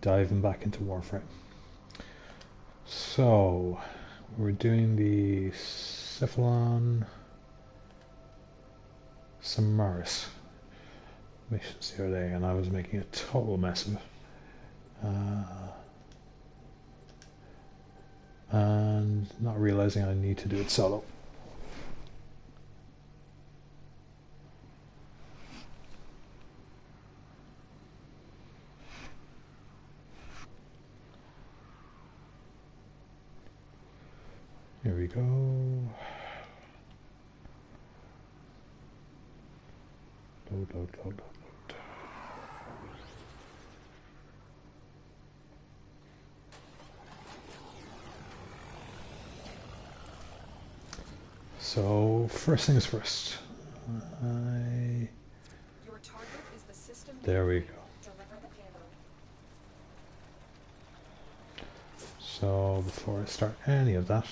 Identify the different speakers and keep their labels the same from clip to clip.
Speaker 1: diving back into Warframe. So, we're doing the Cephalon Samaris missions the other day, and I was making a total mess of it. And not realizing I need to do it solo. Here we go. Load. So, first things first.
Speaker 2: Your target is the system.
Speaker 1: There we go.
Speaker 2: Deliver the payload.
Speaker 1: So, before I start any of that,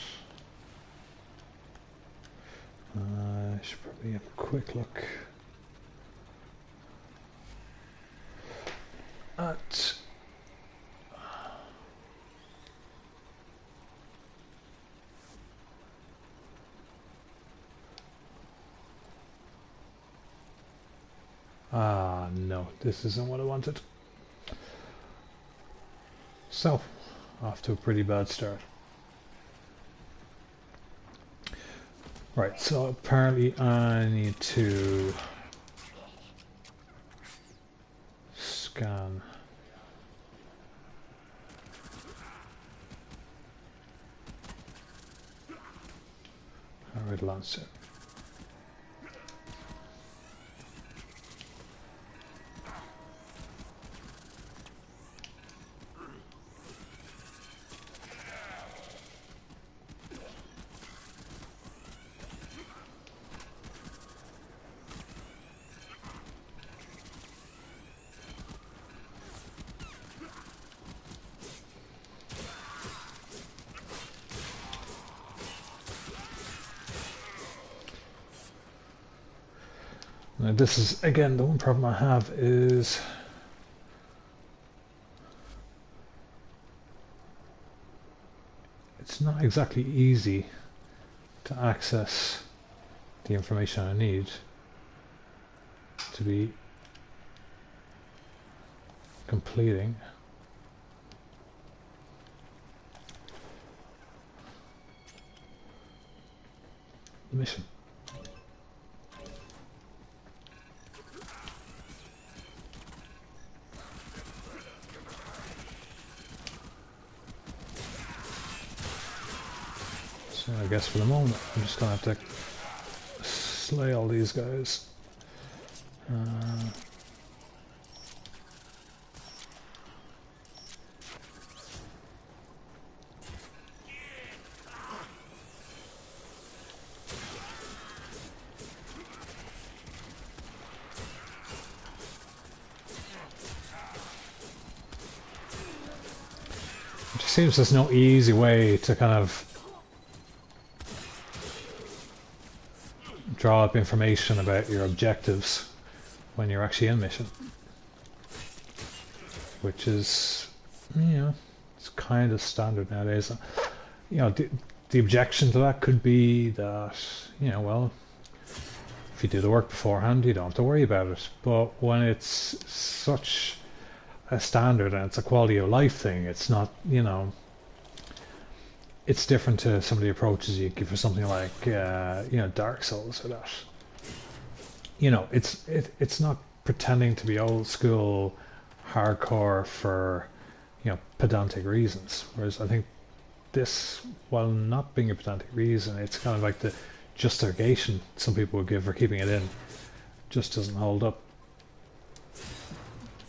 Speaker 1: I should probably have a quick look at no, this isn't what I wanted. So, off to a pretty bad start. Right, so apparently I need to scan a red lancer. Now this is, again, the one problem I have is it's not exactly easy to access the information I need to be completing the mission. So I guess for the moment I'm just going to have to slay all these guys. It just seems there's no easy way to kind of draw up information about your objectives when you're actually in mission, which is, you know, it's kind of standard nowadays. You know, the objection to that could be that, you know, well, if you do the work beforehand, you don't have to worry about it. But when it's such a standard and it's a quality of life thing, it's not, you know, it's different to some of the approaches you give for something like, you know, Dark Souls or that. You know, it's not pretending to be old school hardcore for, you know, pedantic reasons. Whereas I think this, while not being a pedantic reason, it's kind of like the justification some people would give for keeping it in just doesn't hold up.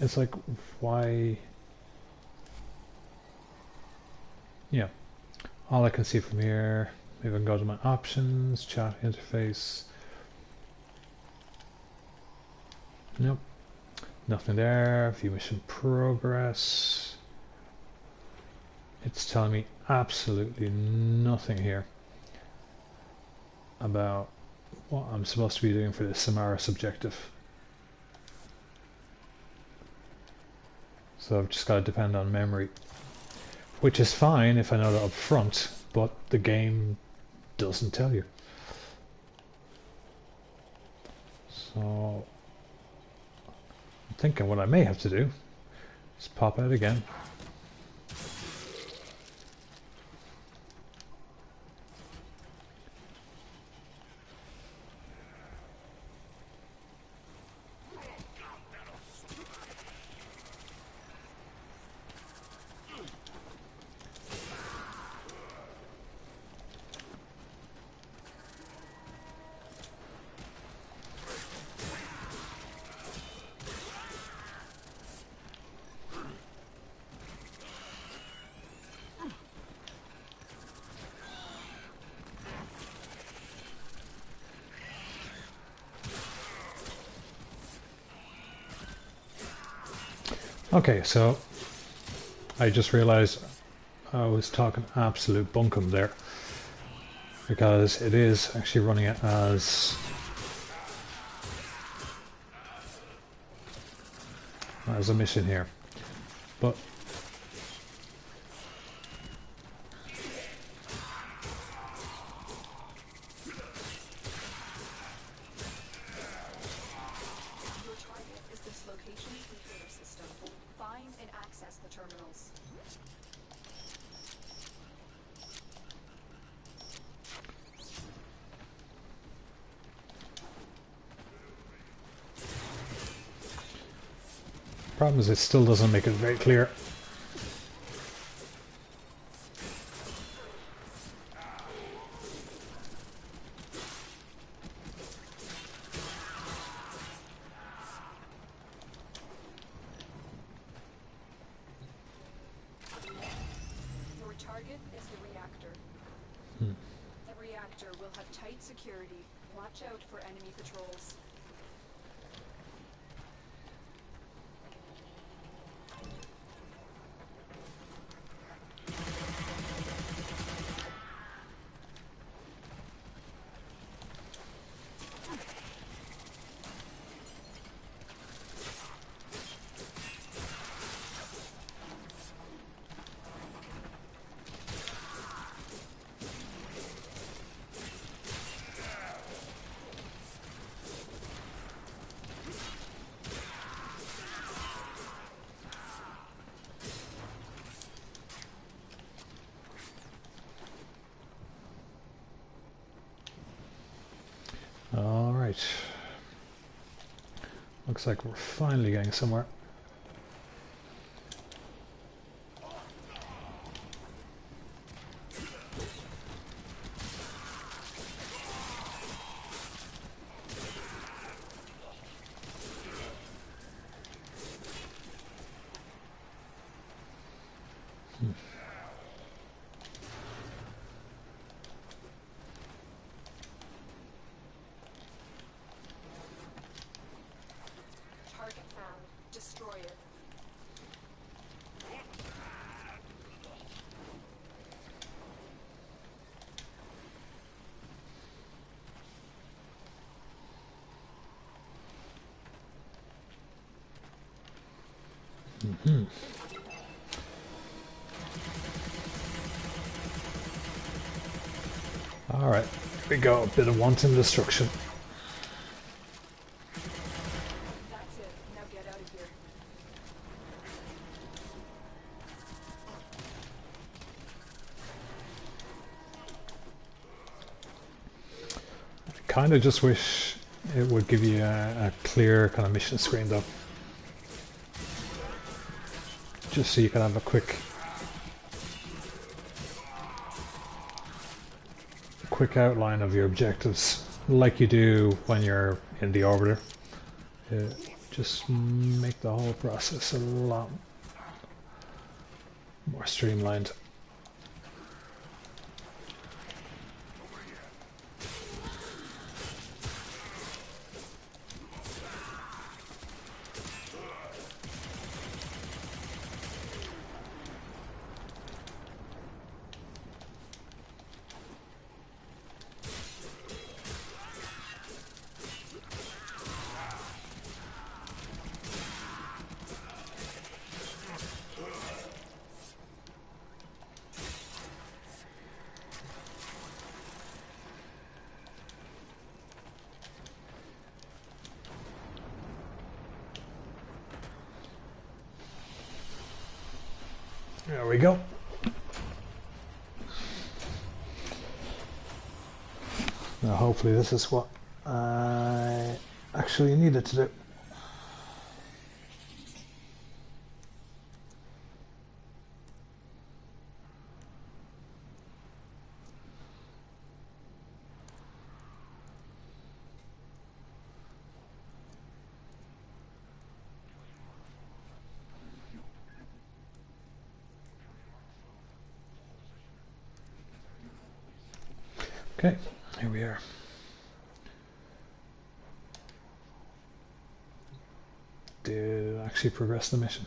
Speaker 1: It's like, why? Yeah. All I can see from here, maybe I can go to my options, chat interface. Nope. Nothing there. View mission progress. It's telling me absolutely nothing here about what I'm supposed to be doing for this Samaris objective. So I've just got to depend on memory, which is fine if I know that up front, but the game doesn't tell you. So I'm thinking what I may have to do is pop out again. Okay, so I just realized I was talking absolute bunkum there, because it is actually running it as a mission here, but
Speaker 2: Your target is this location computer system. Find and access the terminals.
Speaker 1: problem is it still doesn't make it very clear.
Speaker 2: Your target is the reactor. The reactor will have tight security. Watch out for enemy patrols.
Speaker 1: All right, looks like we're finally getting somewhere.
Speaker 2: Target found. Destroy it.
Speaker 1: All right, here we go. A bit of wanton destruction.
Speaker 2: That's it. Now get out of here.
Speaker 1: Kind of just wish it would give you a clear kind of mission screen though, just so you can have a quick outline of your objectives, like you do when you're in the orbiter. Just make the whole process a lot more streamlined. There we go. Now hopefully this is what I actually needed to do. Okay, here we are. Did it actually progress the mission?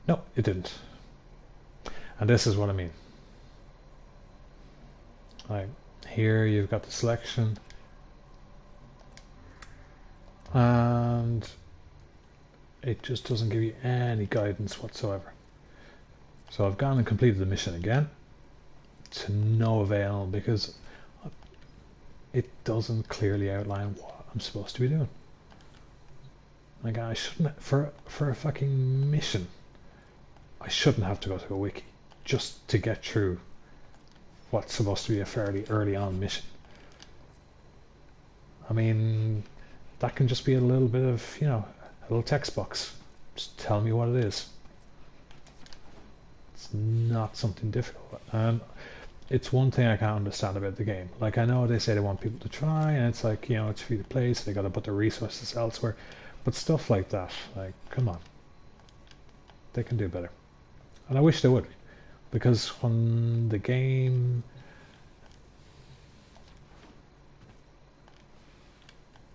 Speaker 1: No, it didn't. And this is what I mean. Like, here you've got the selection, and it just doesn't give you any guidance whatsoever. So I've gone and completed the mission again, to no avail, because it doesn't clearly outline what I'm supposed to be doing. Like, I shouldn't, for a fucking mission, I shouldn't have to go to a wiki just to get through what's supposed to be a fairly early on mission. I mean, that can just be a little bit of, you know, a little text box. Just tell me what it is. It's not something difficult. And it's one thing I can't understand about the game. Like, I know they say they want people to try, and it's like, you know, it's free to play, so they got to put their resources elsewhere. But stuff like that, like, come on. They can do better. And I wish they would. Because when the game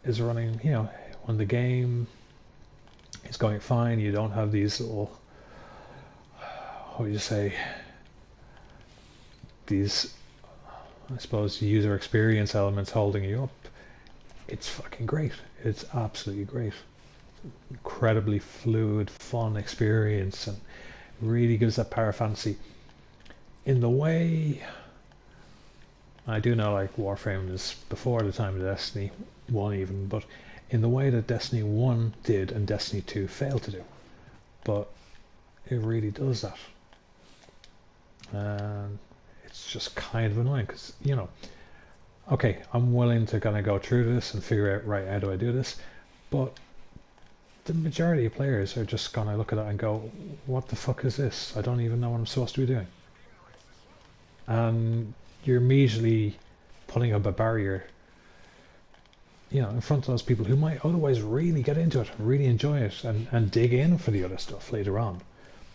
Speaker 1: is running, you know, when the game is going fine, you don't have these little, what do you say, these, I suppose, user experience elements holding you up. It's fucking great. It's absolutely great. Incredibly fluid, fun experience, and really gives that power fantasy. In the way, I do know, like, Warframe is before the time of Destiny 1 even, but in the way that Destiny 1 did and Destiny 2 failed to do. But it really does that. And it's just kind of annoying because, you know, okay, I'm willing to kind of go through this and figure out, right, how do I do this? But the majority of players are just going to look at it and go, what the fuck is this? I don't even know what I'm supposed to be doing. And you're immediately putting up a barrier, you know, in front of those people who might otherwise really get into it, really enjoy it, and dig in for the other stuff later on.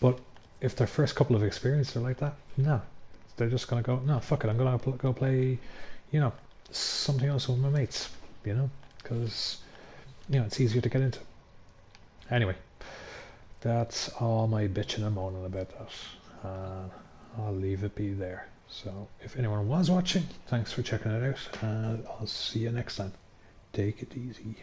Speaker 1: But if their first couple of experiences are like that, no. They're just going to go, no, fuck it, I'm going to go play, you know, something else with my mates, you know, because, you know, it's easier to get into. Anyway, that's all my bitching and moaning about that. I'll leave it be there. So if anyone was watching, thanks for checking it out, and I'll see you next time. Take it easy.